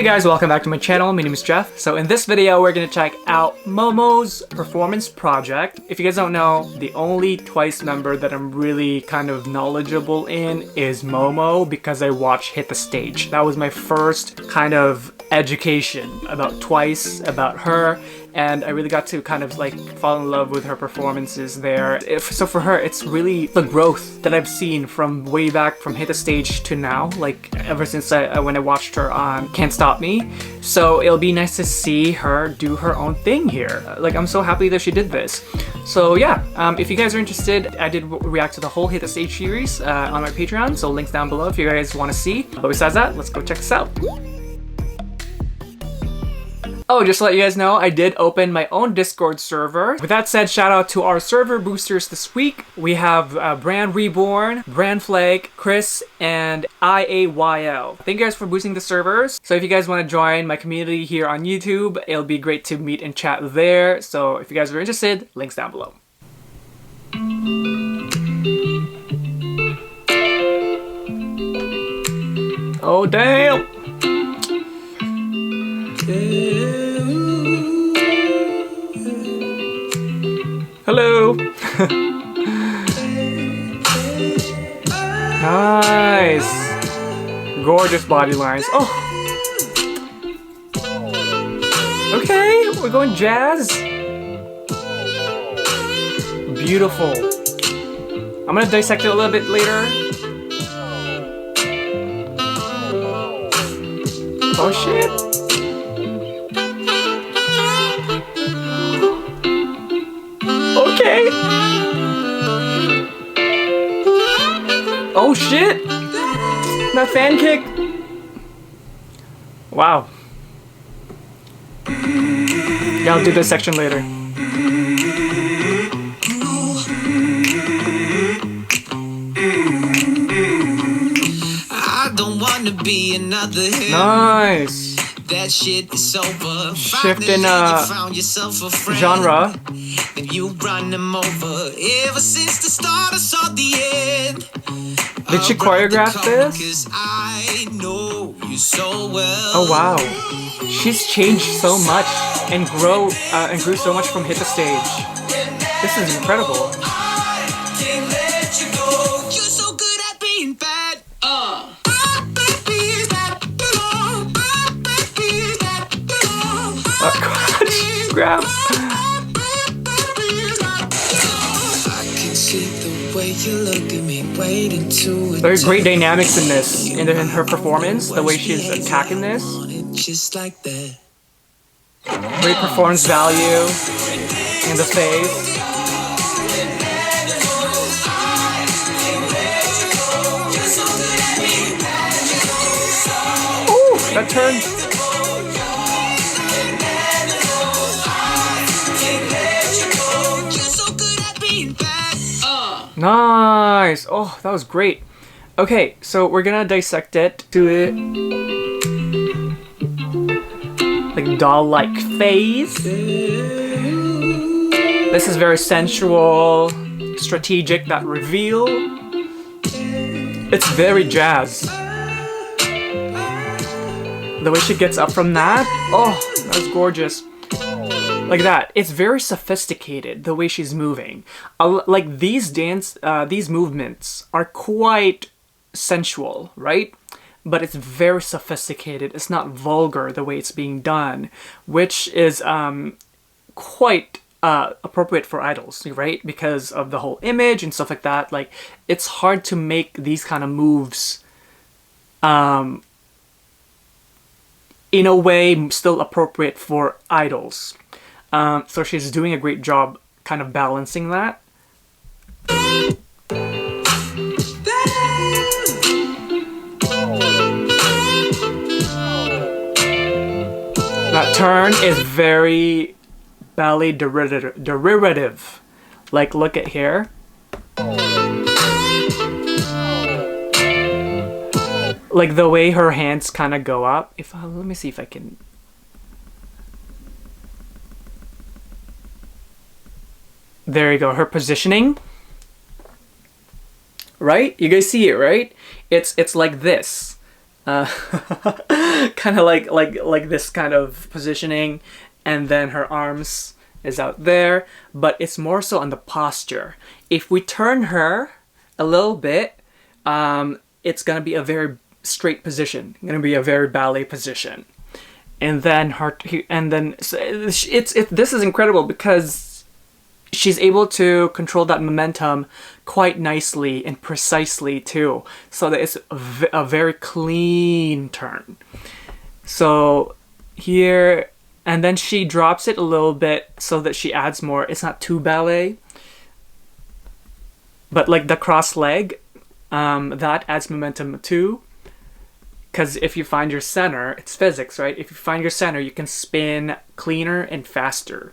Hey guys, welcome back to my channel. My name is Jeff. So in this video, we're gonna check out Momo's performance project. If you guys don't know, the only Twice member that I'm really kind of knowledgeable in is Momo because I watched Hit the Stage. That was my first kind of education about Twice, about her, and I really got to kind of like fall in love with her performances there. So for her, it's really the growth that I've seen from way back from Hit the Stage to now, like ever since when I watched her on Can't Stop Me. So it'll be nice to see her do her own thing here. Like, I'm so happy that she did this. So yeah, if you guys are interested, I did react to the whole Hit the Stage series on my Patreon, so links down below if you guys want to see. But besides that, let's go check this out. Oh, just to let you guys know, I did open my own Discord server. With that said, shout out to our server boosters this week. We have Brand Reborn, Brand Flake, Chris, and IAYL. Thank you guys for boosting the servers. So if you guys want to join my community here on YouTube, it'll be great to meet and chat there. So if you guys are interested, links down below. Oh, damn! Hello! Nice! Gorgeous body lines. Oh! Okay, we're going jazz. Beautiful. I'm gonna dissect it a little bit later. Oh shit! Okay. Oh shit! That fan kick! Wow. Yeah, I'll do this section later. I don't wanna be another hero. Nice. That shit is over. Shift in found yourself a friend. genre. And you run them over. Ever since the start I saw the end. Did she choreograph this? 'Cause I know you so well. Oh wow. She's changed so much and grew so much from Hit the Stage. This is incredible. Can't let you go. You're so good at being bad. Grab. There are great dynamics in this, in her performance, the way she's attacking this. Great performance value in the face. Ooh, that turn. Nice! Oh, that was great. Okay, so we're gonna dissect it to it. Like doll-like face. This is very sensual, strategic, that reveal. It's very jazz. The way she gets up from that, oh, that was gorgeous. Like that. It's very sophisticated, the way she's moving. Like these movements are quite sensual, right? But it's very sophisticated. It's not vulgar the way it's being done, which is quite appropriate for idols, right? Because of the whole image and stuff like that. Like, it's hard to make these kind of moves in a way still appropriate for idols. So she's doing a great job kind of balancing that. That turn is very ballet derivative. Like, look at here. Like the way her hands kind of go up. Let me see if I can. There you go, her positioning. Right? You guys see it, right? It's like this. kind of like this kind of positioning, and then her arms is out there, but it's more so on the posture. If we turn her a little bit, it's gonna be a very straight position, gonna be a very ballet position. And then this is incredible because she's able to control that momentum quite nicely and precisely too, so that it's a very clean turn. So here, and then she drops it a little bit so that she adds more. It's not too ballet, but like the cross leg, that adds momentum too. Because if you find your center, it's physics, right? If you find your center, you can spin cleaner and faster.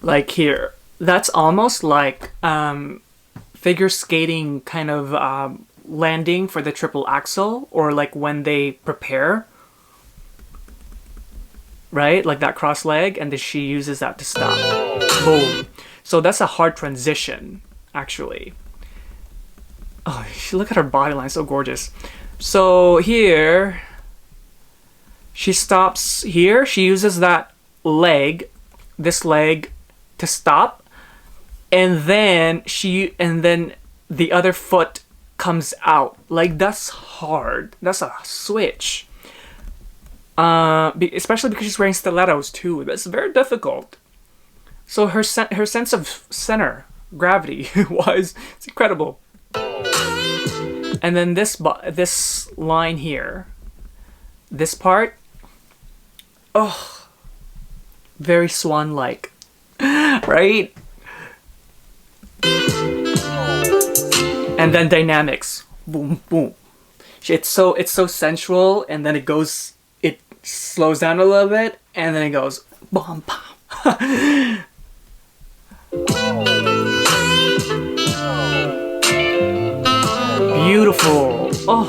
Like here, that's almost like figure skating kind of landing for the triple axel, or like when they prepare, right? Like that cross leg, and then she uses that to stop. Boom. So that's a hard transition, actually. Oh, look at her body line, so gorgeous. So here, she stops here. She uses that leg, this leg, to stop, and then the other foot comes out. Like, that's hard. That's a switch. Especially because she's wearing stilettos too. That's very difficult. So her sense of center, gravity wise, it's incredible. And then this line here, this part, oh, very swan-like, right? And then dynamics, boom, boom. It's so sensual, and then it slows down a little bit, and then it goes, boom, boom. Beautiful. Oh,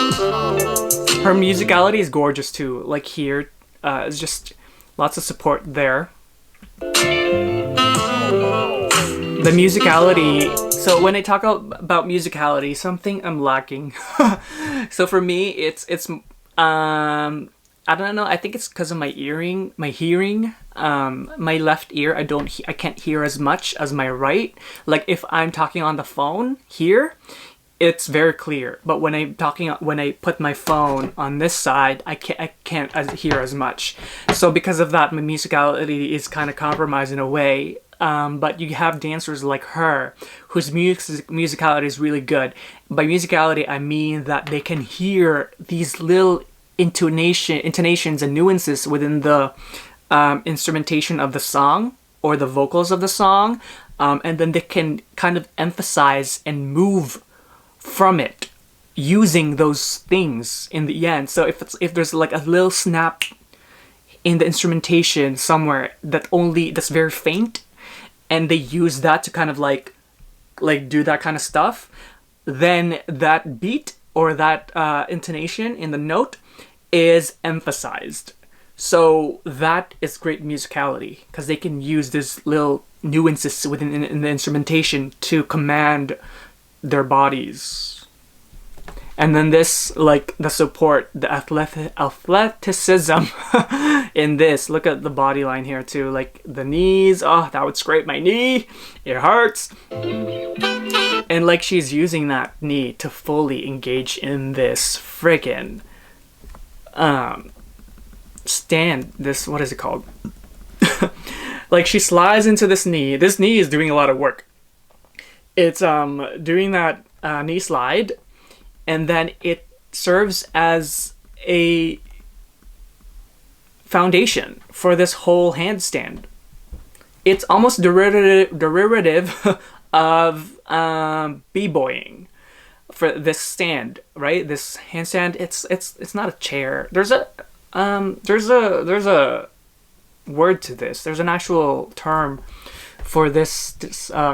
her musicality is gorgeous too. Like here, it's just lots of support there. The musicality. So when I talk about musicality, something I'm lacking. So for me, it's I don't know. I think it's because of my hearing. My left ear, I can't hear as much as my right. Like if I'm talking on the phone here, it's very clear. But when I put my phone on this side, I can't hear as much. So because of that, my musicality is kind of compromised in a way. But you have dancers like her, whose musicality is really good. By musicality, I mean that they can hear these little intonations and nuances within the instrumentation of the song or the vocals of the song, and then they can kind of emphasize and move from it using those things in the end. So if there's like a little snap in the instrumentation somewhere that's very faint, and they use that to kind of like do that kind of stuff, then that beat or that intonation in the note is emphasized. So that is great musicality, because they can use this little nuances within in the instrumentation to command their bodies. And then this, like the support, the athleticism in this. Look at the body line here too, like the knees. Oh, that would scrape my knee. It hurts. And like she's using that knee to fully engage in this friggin' stand. This, what is it called? Like she slides into this knee. This knee is doing a lot of work. It's doing that knee slide, and then it serves as a foundation for this whole handstand. It's almost derivative of b-boying for this stand, right? This handstand. It's not a chair. There's a word to this. There's an actual term for this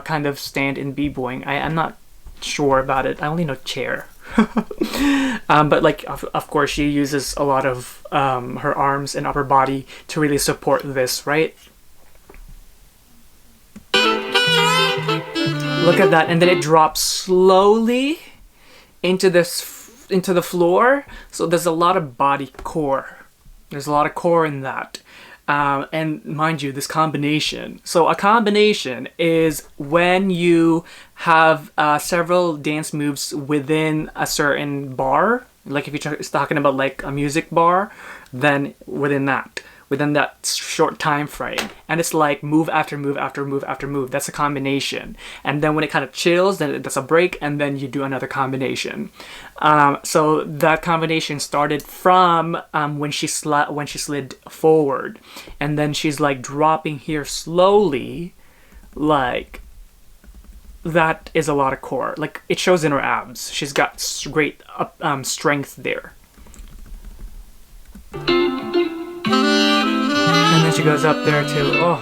kind of stand in b-boying. I'm not sure about it. I only know chair. But like of course she uses a lot of her arms and upper body to really support this, right? Look at that. And then it drops slowly into this into the floor, so there's a lot of body core. There's a lot of core in that. And mind you, this combination. So a combination is when you have several dance moves within a certain bar. Like if you're talking about like a music bar, then within that short time frame, and it's like move after move after move after move. That's a combination. And then when it kind of chills, then that's a break, and then you do another combination. So that combination started from when she slid forward, and then she's like dropping here slowly, like that is a lot of core. Like it shows in her abs. She's got great strength there. And then she goes up there too. Oh,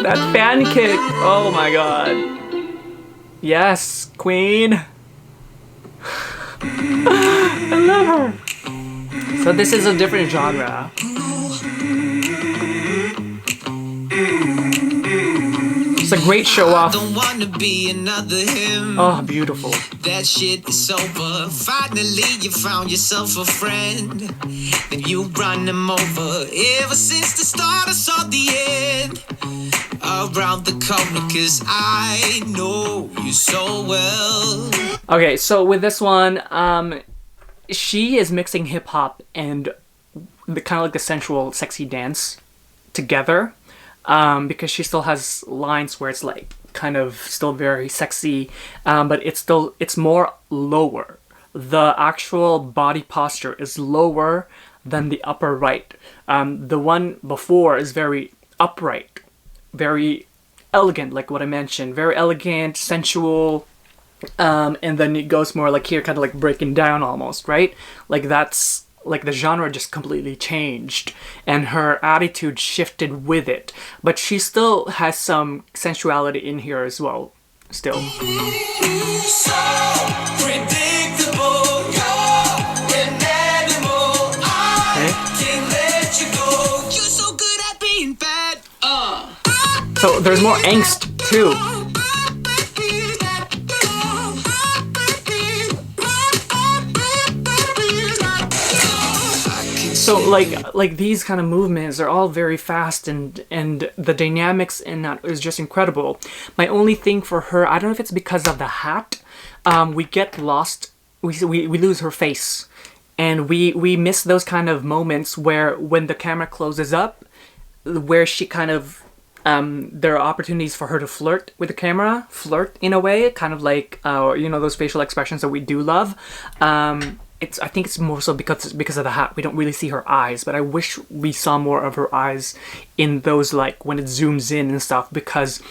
that fan kick! Oh my god! Yes, queen. I love her. So this is a different genre. It's a great show off. Don't wanna be another him. Oh, beautiful. That shit is over. Finally, you found yourself a friend. Then you run him over. Ever since the start, I saw the end. Around the corner, 'cause I know you so well. Okay, so with this one, she is mixing hip hop and the kind of like the sensual, sexy dance together. Because she still has lines where it's like kind of still very sexy, but it's more lower. The actual body posture is lower than the upper right. The one before is very upright, very elegant, like what I mentioned, very elegant, sensual, and then it goes more like here, kind of like breaking down almost, right? Like that's like the genre just completely changed and her attitude shifted with it, but she still has some sensuality in here as well still. So predictable, you're an animal. I can't let you go. You're so good at being bad. So there's more angst too. So like these kind of movements are all very fast, and the dynamics in that is just incredible. My only thing for her, I don't know if it's because of the hat, we get lost, we lose her face, and we miss those kind of moments where when the camera closes up, where she kind of there are opportunities for her to flirt with the camera, flirt in a way, kind of like you know, those facial expressions that we do love. I think it's more so because of the hat. We don't really see her eyes, but I wish we saw more of her eyes in those, like when it zooms in and stuff, because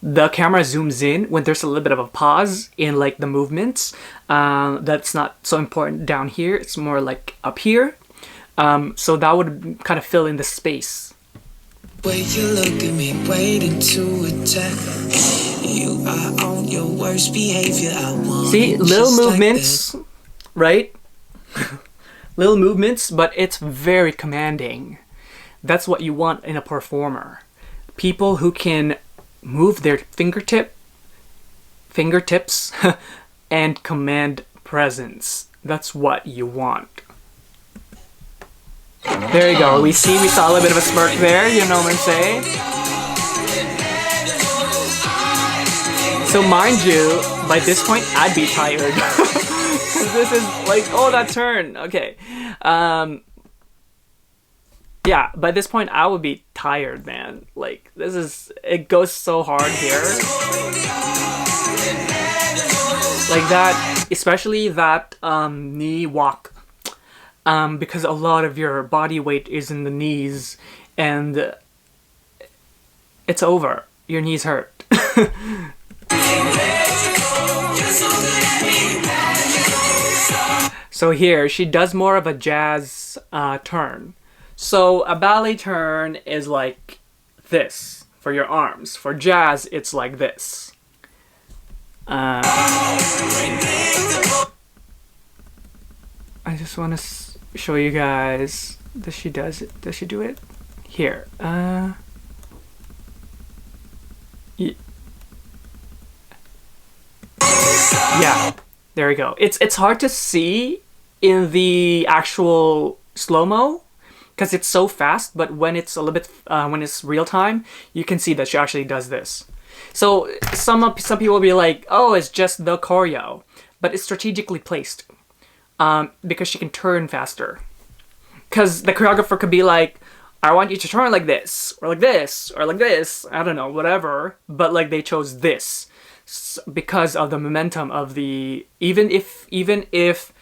the camera zooms in when there's a little bit of a pause in like the movements. That's not so important down here. It's more like up here. So that would kind of fill in the space. Way you look at me, waiting to attack. You are on your worst behavior. I want See, little just like movements, that. right? Little movements, but it's very commanding. That's what you want in a performer. People who can move their fingertips and command presence. That's what you want. There you go. We saw a little bit of a smirk there, you know what I'm saying? So mind you, by this point, I'd be tired. This is like, oh, that turn. Okay. Yeah, by this point, I would be tired, man. Like, it goes so hard here. Like that, especially that knee walk. Because a lot of your body weight is in the knees, and it's over. Your knees hurt. So here, she does more of a jazz turn. So a ballet turn is like this for your arms. For jazz, it's like this. I just want to show you guys. Does she do it? Here. Yeah. There we go. It's hard to see in the actual slow-mo because it's so fast, but when it's a little bit when it's real time, you can see that she actually does this. So some people will be like, oh, it's just the choreo, but it's strategically placed because she can turn faster. Because the choreographer could be like, I want you to turn like this, or like this, or like this, I don't know, whatever, but like they chose this because of the momentum of the, even if it's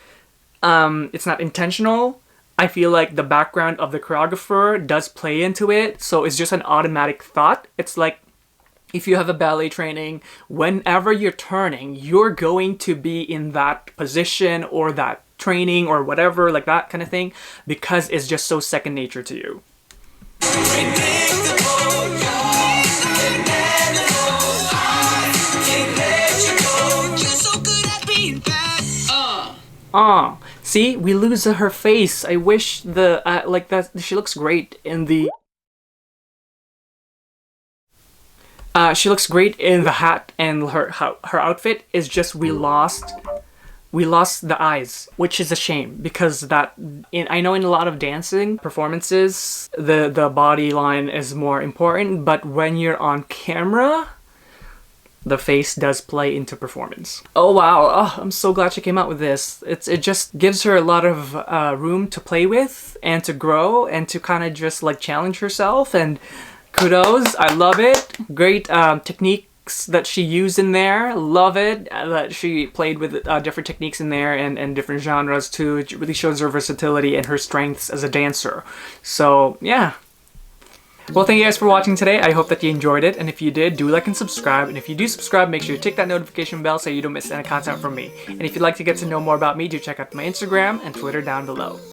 not intentional, I feel like the background of the choreographer does play into it, so it's just an automatic thought. It's like if you have a ballet training, whenever you're turning, you're going to be in that position or that training or whatever, like that kind of thing, because it's just so second nature to you. See, we lose her face. I wish the like that she looks great in the she looks great in the hat, and her outfit is just we lost the eyes, which is a shame because I know in a lot of dancing performances the body line is more important, but when you're on camera, the face does play into performance. Oh wow, oh, I'm so glad she came out with this. It just gives her a lot of room to play with and to grow and to kind of just like challenge herself, and kudos, I love it. Great techniques that she used in there, love it. That she played with different techniques in there and different genres too. It really shows her versatility and her strengths as a dancer. So yeah. Well, thank you guys for watching today. I hope that you enjoyed it, and if you did, do like and subscribe, and if you do subscribe, make sure you tick that notification bell so you don't miss any content from me. And if you'd like to get to know more about me, do check out my Instagram and Twitter down below.